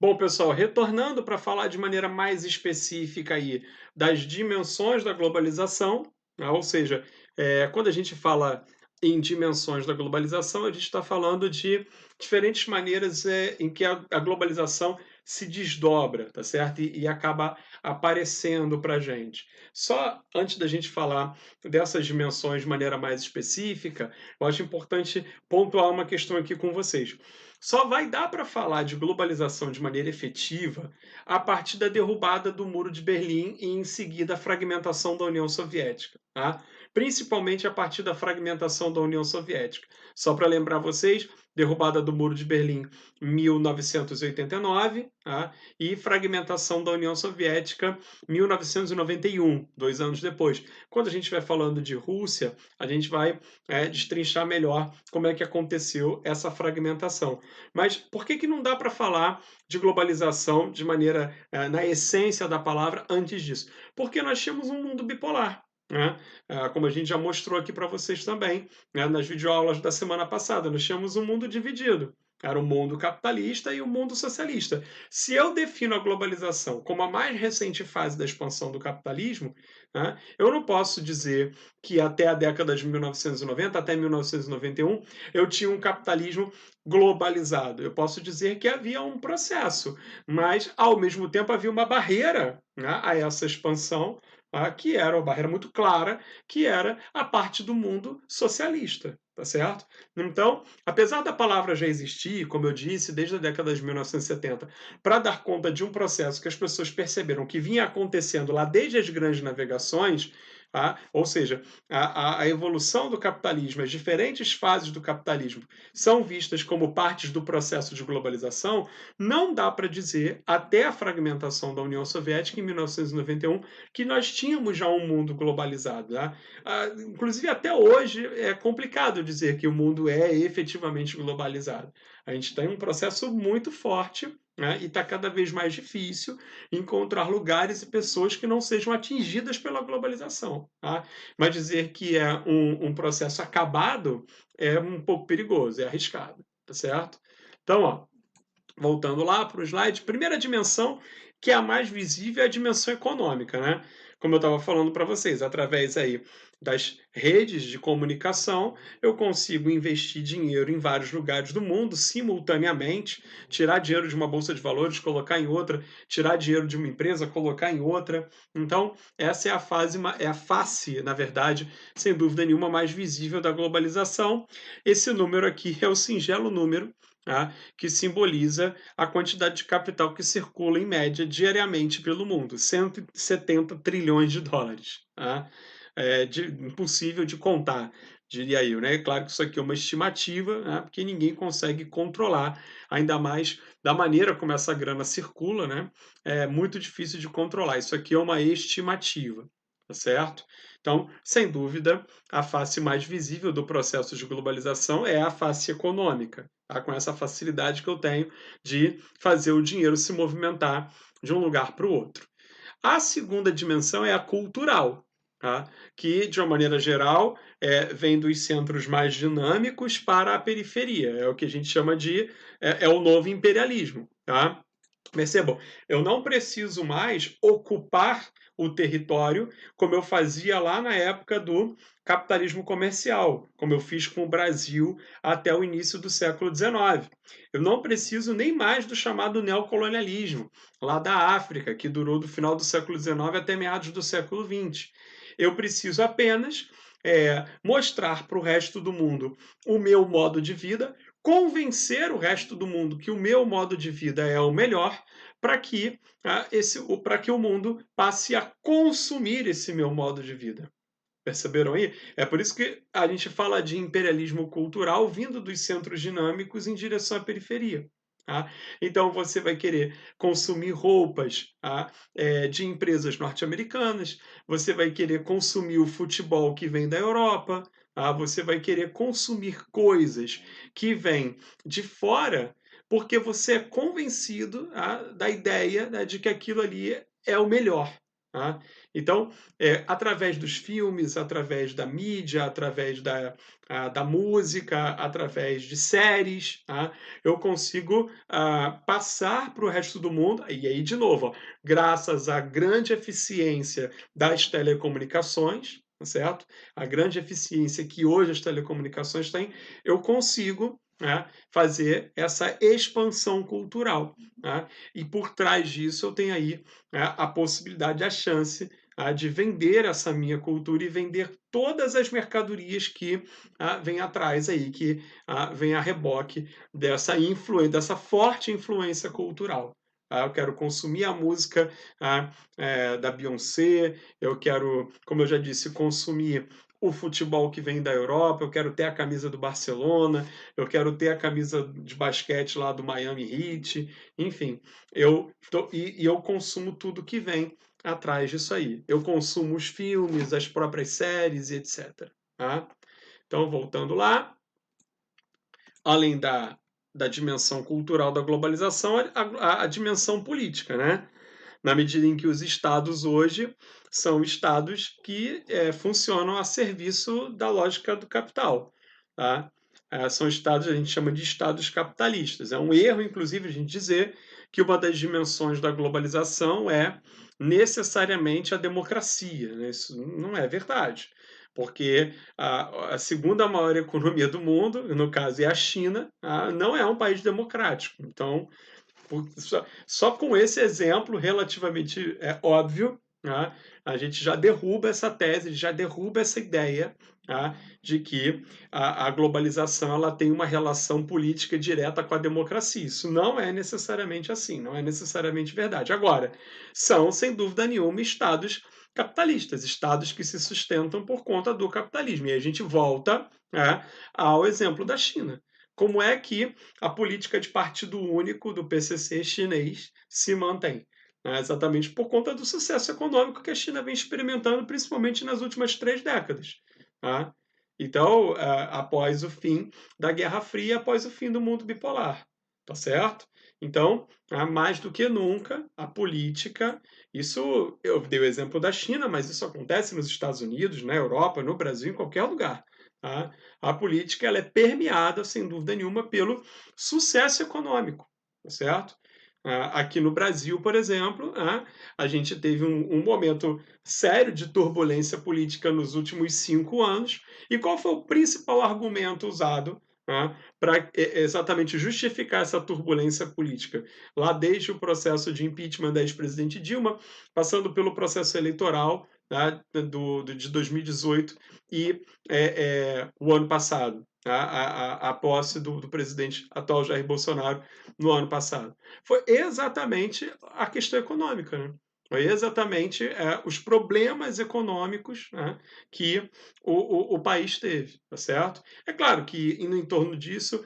Bom, pessoal, retornando para falar de maneira mais específica aí das dimensões da globalização, né, ou seja, quando a gente fala em dimensões da globalização, a gente está falando de diferentes maneiras em que a globalização se desdobra, tá certo? E acaba aparecendo para a gente. Só antes da gente falar dessas dimensões de maneira mais específica, eu acho importante pontuar uma questão aqui com vocês. Só vai dar para falar de globalização de maneira efetiva a partir da derrubada do Muro de Berlim e, em seguida, a fragmentação da União Soviética, tá? Principalmente a partir da fragmentação da União Soviética. Só para lembrar vocês, derrubada do Muro de Berlim em 1989, tá? E fragmentação da União Soviética em 1991, 2 anos depois. Quando a gente vai falando de Rússia, a gente vai destrinchar melhor como é que aconteceu essa fragmentação. Mas por que não dá para falar de globalização de maneira, na essência da palavra, antes disso? Porque nós tínhamos um mundo bipolar, né? Como a gente já mostrou aqui para vocês também, né, nas videoaulas da semana passada, nós tínhamos um mundo dividido. Era o mundo capitalista e o mundo socialista. Se eu defino a globalização como a mais recente fase da expansão do capitalismo, né, eu não posso dizer que até a década de 1990, até 1991, eu tinha um capitalismo globalizado. Eu posso dizer que havia um processo, mas ao mesmo tempo havia uma barreira, né, a essa expansão, que era uma barreira muito clara, que era a parte do mundo socialista, tá certo? Então, apesar da palavra já existir, como eu disse, desde a década de 1970, para dar conta de um processo que as pessoas perceberam que vinha acontecendo lá desde as grandes navegações, ou seja, a evolução do capitalismo, as diferentes fases do capitalismo são vistas como partes do processo de globalização, não dá para dizer, até a fragmentação da União Soviética em 1991, que nós tínhamos já um mundo globalizado. Tá? Inclusive, até hoje, é complicado dizer que o mundo é efetivamente globalizado. A gente tem um processo muito forte, né, e está cada vez mais difícil encontrar lugares e pessoas que não sejam atingidas pela globalização. Tá? Mas dizer que é um processo acabado é um pouco perigoso, é arriscado, tá certo? Então, ó, voltando lá para o slide, primeira dimensão, que é a mais visível, é a dimensão econômica, né? Como eu estava falando para vocês, através aí das redes de comunicação, eu consigo investir dinheiro em vários lugares do mundo simultaneamente, tirar dinheiro de uma bolsa de valores, colocar em outra, tirar dinheiro de uma empresa, colocar em outra. Então, essa é a face, na verdade, sem dúvida nenhuma, mais visível da globalização. Esse número aqui é o singelo número, que simboliza a quantidade de capital que circula, em média, diariamente pelo mundo, 170 trilhões de dólares. Tá? Impossível de contar, diria eu. Né? Claro que isso aqui é uma estimativa, né? Porque ninguém consegue controlar, ainda mais da maneira como essa grana circula, né? É muito difícil de controlar. Isso aqui é uma estimativa, tá certo? Então, sem dúvida, a face mais visível do processo de globalização é a face econômica, tá? Com essa facilidade que eu tenho de fazer o dinheiro se movimentar de um lugar para o outro. A segunda dimensão é a cultural, tá? Que, de uma maneira geral, vem dos centros mais dinâmicos para a periferia. É o que a gente chama de o novo imperialismo. Tá? Percebam, eu não preciso mais ocupar o território como eu fazia lá na época do capitalismo comercial, como eu fiz com o Brasil até o início do século XIX. Eu não preciso nem mais do chamado neocolonialismo, lá da África, que durou do final do século XIX até meados do século XX. Eu preciso apenas mostrar para o resto do mundo o meu modo de vida, convencer o resto do mundo que o meu modo de vida é o melhor, para que, para que o mundo passe a consumir esse meu modo de vida. Perceberam aí? É por isso que a gente fala de imperialismo cultural vindo dos centros dinâmicos em direção à periferia. Tá? Então você vai querer consumir roupas, de empresas norte-americanas, você vai querer consumir o futebol que vem da Europa, você vai querer consumir coisas que vêm de fora, porque você é convencido, da ideia, né, de que aquilo ali é o melhor. Tá? Então, através dos filmes, através da mídia, através da música, através de séries, tá? Eu consigo passar para o resto do mundo, e aí, de novo, ó, graças à grande eficiência das telecomunicações, tá certo? A grande eficiência que hoje as telecomunicações têm, eu consigo, né, fazer essa expansão cultural. Tá? E por trás disso eu tenho aí, a possibilidade, a chance, de vender essa minha cultura e vender todas as mercadorias que vem atrás aí, que vem a reboque dessa influência, dessa forte influência cultural. Tá? Eu quero consumir a música da Beyoncé, eu quero, como eu já disse, consumir o futebol que vem da Europa, eu quero ter a camisa do Barcelona, eu quero ter a camisa de basquete lá do Miami Heat, enfim, eu consumo tudo que vem atrás disso aí. Eu consumo os filmes, as próprias séries e etc. Tá? Então, voltando lá, além da dimensão cultural da globalização, a dimensão política, né? Na medida em que os estados hoje são estados que funcionam a serviço da lógica do capital. Tá? São estados, a gente chama de estados capitalistas. É um erro, inclusive, a gente dizer que uma das dimensões da globalização é necessariamente a democracia. Né? Isso não é verdade, porque a segunda maior economia do mundo, no caso é a China, não é um país democrático. Então, só com esse exemplo relativamente óbvio, né, a gente já derruba essa tese, já derruba essa ideia, tá, de que a globalização ela tem uma relação política direta com a democracia. Isso não é necessariamente assim, não é necessariamente verdade. Agora, são, sem dúvida nenhuma, estados capitalistas, estados que se sustentam por conta do capitalismo. E aí a gente volta, né, ao exemplo da China. Como é que a política de partido único do PCC chinês se mantém? Né? Exatamente por conta do sucesso econômico que a China vem experimentando, principalmente nas últimas 3 décadas. Tá? Então, após o fim da Guerra Fria, após o fim do mundo bipolar. Tá certo? Então, mais do que nunca, a política, isso eu dei o exemplo da China, mas isso acontece nos Estados Unidos, na Europa, no Brasil, em qualquer lugar. Tá? A política ela é permeada, sem dúvida nenhuma, pelo sucesso econômico, tá certo? Aqui no Brasil, por exemplo, a gente teve um momento sério de turbulência política nos últimos 5 anos. E qual foi o principal argumento usado para exatamente justificar essa turbulência política? Lá desde o processo de impeachment da ex-presidente Dilma, passando pelo processo eleitoral de 2018 e o ano passado, a posse do presidente atual Jair Bolsonaro no ano passado. Foi exatamente a questão econômica, né? Foi exatamente os problemas econômicos, né, que o país teve, tá certo? É claro que no entorno disso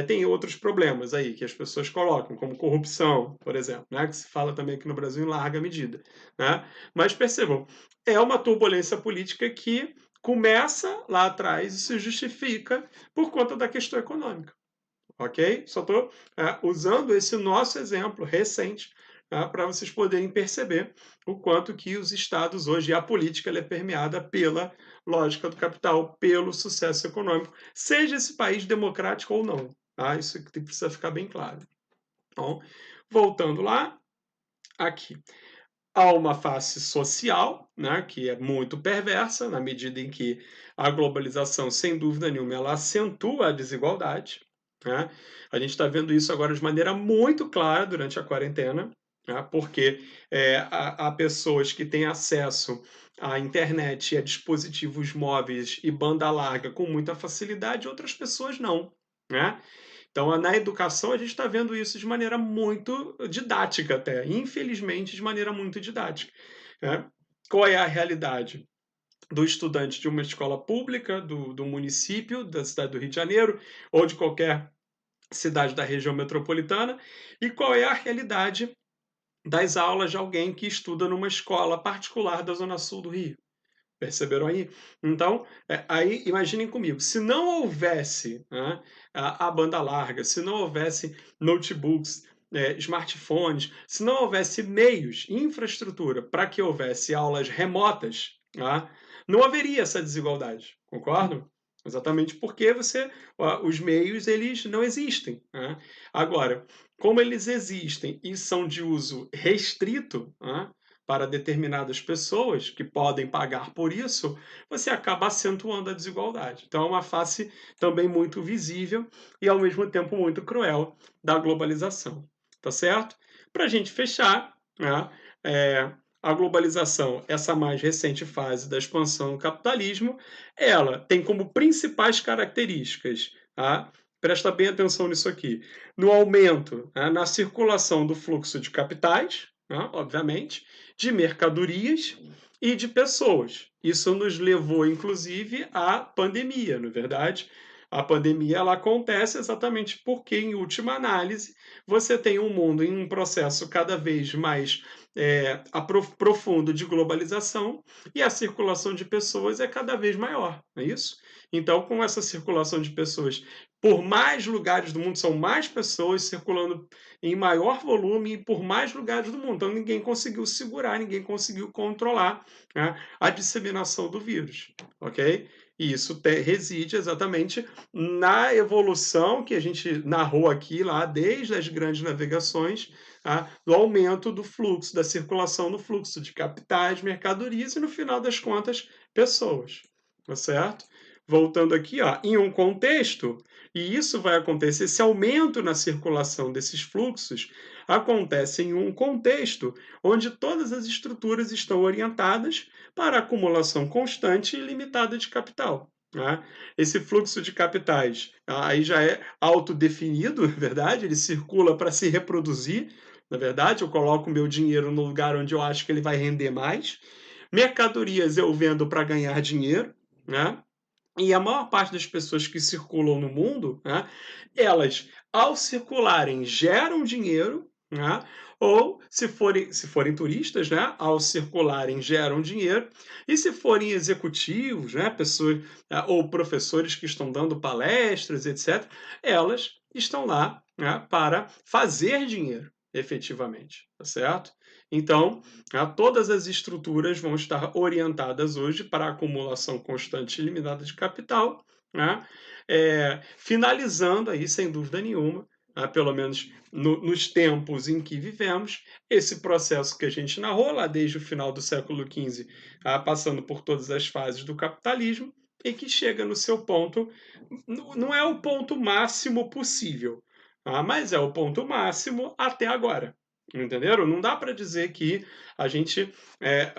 tem outros problemas aí que as pessoas colocam, como corrupção, por exemplo, né, que se fala também aqui no Brasil em larga medida. Né? Mas percebam, é uma turbulência política que começa lá atrás e se justifica por conta da questão econômica, ok? Só estou usando esse nosso exemplo recente para vocês poderem perceber o quanto que os estados hoje, a política ela é permeada pela lógica do capital, pelo sucesso econômico, seja esse país democrático ou não. Tá? Isso que precisa ficar bem claro. Então, voltando lá, aqui. Há uma face social, né, que é muito perversa, na medida em que a globalização, sem dúvida nenhuma, ela acentua a desigualdade. Né? A gente está vendo isso agora de maneira muito clara durante a quarentena, né, porque há pessoas que têm acesso à internet e a dispositivos móveis e banda larga com muita facilidade, outras pessoas não. Né? Então, na educação, a gente está vendo isso de maneira muito didática, até, infelizmente, de maneira muito didática. Né? Qual é a realidade do estudante de uma escola pública, do município, da cidade do Rio de Janeiro, ou de qualquer cidade da região metropolitana, e qual é a realidade das aulas de alguém que estuda numa escola particular da Zona Sul do Rio? Perceberam aí? Então, aí imaginem comigo, se não houvesse, né, a banda larga, se não houvesse notebooks smartphones, se não houvesse meios, infraestrutura para que houvesse aulas remotas, tá? Não haveria essa desigualdade, concordam? Exatamente porque os meios eles não existem, né? Agora, como eles existem e são de uso restrito, né, para determinadas pessoas que podem pagar por isso, você acaba acentuando a desigualdade. Então, é uma face também muito visível e, ao mesmo tempo, muito cruel da globalização. Tá certo? Para a gente fechar, né, é, a globalização, essa mais recente fase da expansão do capitalismo, ela tem como principais características, tá? Presta bem atenção nisso aqui, no aumento, né, na circulação do fluxo de capitais, né, obviamente, de mercadorias e de pessoas. Isso nos levou, inclusive, à pandemia, não é verdade? A pandemia ela acontece exatamente porque, em última análise, você tem um mundo em um processo cada vez mais profundo de globalização e a circulação de pessoas é cada vez maior, não é isso? Então, com essa circulação de pessoas por mais lugares do mundo, são mais pessoas circulando em maior volume e por mais lugares do mundo. Então, ninguém conseguiu segurar, ninguém conseguiu controlar, né, a disseminação do vírus, ok? E isso reside exatamente na evolução que a gente narrou aqui, lá desde as grandes navegações, tá, do aumento do fluxo, da circulação no fluxo de capitais, mercadorias e, no final das contas, pessoas. Tá certo? Voltando aqui, ó, em um contexto, e isso vai acontecer, esse aumento na circulação desses fluxos acontece em um contexto onde todas as estruturas estão orientadas para a acumulação constante e limitada de capital. Né? Esse fluxo de capitais aí já é autodefinido, na verdade, ele circula para se reproduzir. Na verdade, eu coloco o meu dinheiro no lugar onde eu acho que ele vai render mais. Mercadorias eu vendo para ganhar dinheiro, né? E a maior parte das pessoas que circulam no mundo, né, elas, ao circularem, geram dinheiro, né, ou, se forem turistas, né, ao circularem, geram dinheiro, e se forem executivos, né, pessoas, ou professores que estão dando palestras, etc., elas estão lá, né, para fazer dinheiro, efetivamente, tá certo? Então, todas as estruturas vão estar orientadas hoje para a acumulação constante e limitada de capital, né? Finalizando aí, sem dúvida nenhuma, pelo menos nos tempos em que vivemos, esse processo que a gente narrou lá desde o final do século XV, passando por todas as fases do capitalismo, e que chega no seu ponto, não é o ponto máximo possível, mas é o ponto máximo até agora. Entenderam? Não dá para dizer que a gente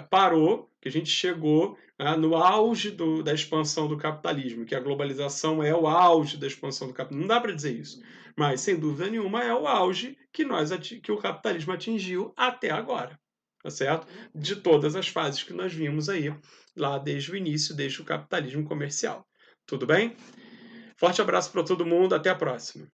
parou, que a gente chegou no auge da expansão do capitalismo, que a globalização é o auge da expansão do capitalismo. Não dá para dizer isso. Mas, sem dúvida nenhuma, é o auge que o capitalismo atingiu até agora. Tá certo? De todas as fases que nós vimos aí, lá desde o início, desde o capitalismo comercial. Tudo bem? Forte abraço para todo mundo, até a próxima.